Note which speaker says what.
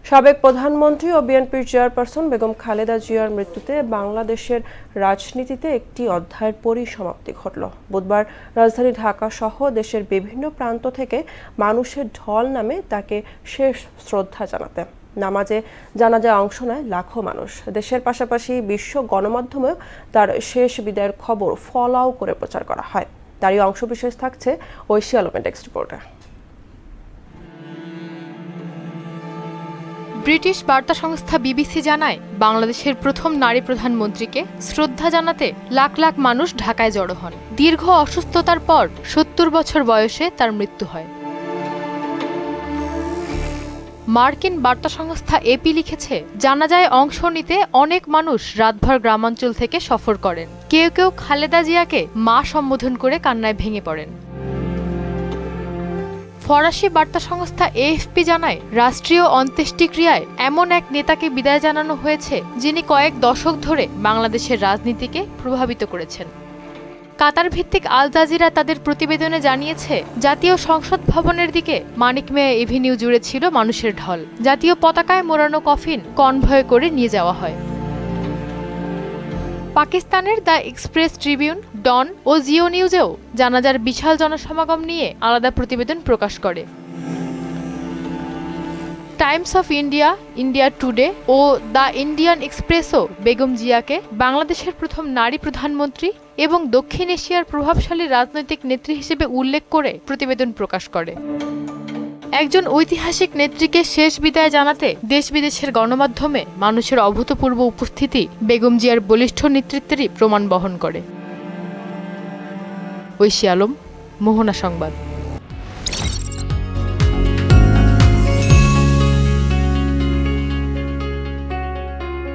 Speaker 1: সাবেক প্রধানমন্ত্রী ও বিএনপির চেয়ারপারসন বেগম খালেদা জিয়ার মৃত্যুতে বাংলাদেশের রাজনীতিতে একটি অধ্যায়ের পরিসমাপ্তি ঘটল। বুধবার রাজধানী ঢাকা সহ দেশের বিভিন্ন প্রান্ত থেকে মানুষের ঢল নামে তাকে শেষ শ্রদ্ধা জানাতে। নামাজে জানাজায় অংশ নেয় লাখো মানুষ। দেশের পাশাপাশি বিশ্ব গণমাধ্যমেও তার শেষ বিদায়ের খবর ফলাও করে প্রচার করা হয়। তারই অংশবিশেষ থাকছে ঐশী আলমের টেক্সট রিপোর্টে।
Speaker 2: ব্রিটিশ বার্তা সংস্থা বিবিসি জানায়, বাংলাদেশের প্রথম নারী প্রধানমন্ত্রীকে শ্রদ্ধা জানাতে লাখ লাখ মানুষ ঢাকায় জড়ো হন। দীর্ঘ অসুস্থতার পর ৭০ বছর বয়সে তার মৃত্যু হয়। মার্কিন বার্তা সংস্থা এপি লিখেছে, জানাজায় অংশ নিতে অনেক মানুষ রাতভর গ্রামাঞ্চল থেকে সফর করেন। কেউ কেউ খালেদা জিয়াকে মা সম্বোধন করে কান্নায় ভেঙে পড়েন। ফরাসি বার্তা সংস্থা এএফপি জানায়, রাষ্ট্রীয় অন্ত্যেষ্টিক্রিয়ায় এমন এক নেতাকে বিদায় জানানো হয়েছে যিনি কয়েক দশক ধরে বাংলাদেশের রাজনীতিকে প্রভাবিত করেছেন। কাতার ভিত্তিক আল জাজিরা তাদের প্রতিবেদনে জানিয়েছে, জাতীয় সংসদ ভবনের দিকে মানিক মিয়া এভিনিউ জুড়ে ছিল মানুষের ঢল। জাতীয় পতাকায় মোড়ানো কফিন কনভয়ে করে নিয়ে যাওয়া হয়। পাকিস্তানের দ্য এক্সপ্রেস ট্রিবিউন, ডন ও জিও নিউজেও জানাজার বিশাল জনসমাগম নিয়ে আলাদা প্রতিবেদন প্রকাশ করে। Times of India, India today ও দ্য ইন্ডিয়ান এক্সপ্রেসও বেগম জিয়াকে বাংলাদেশের প্রথম নারী প্রধানমন্ত্রী এবং দক্ষিণ এশিয়ার প্রভাবশালী রাজনৈতিক নেত্রী হিসেবে উল্লেখ করে প্রতিবেদন প্রকাশ করে। একজন ঐতিহাসিক নেত্রীকে শেষ বিদায় জানাতে দেশ বিদেশের গণমাধ্যমে মানুষের অভূতপূর্ব উপস্থিতি বেগম জিয়ার বলিষ্ঠ নেতৃত্বেরই প্রমাণ বহন করে। ঐশী আলম, মোহনা সংবাদ।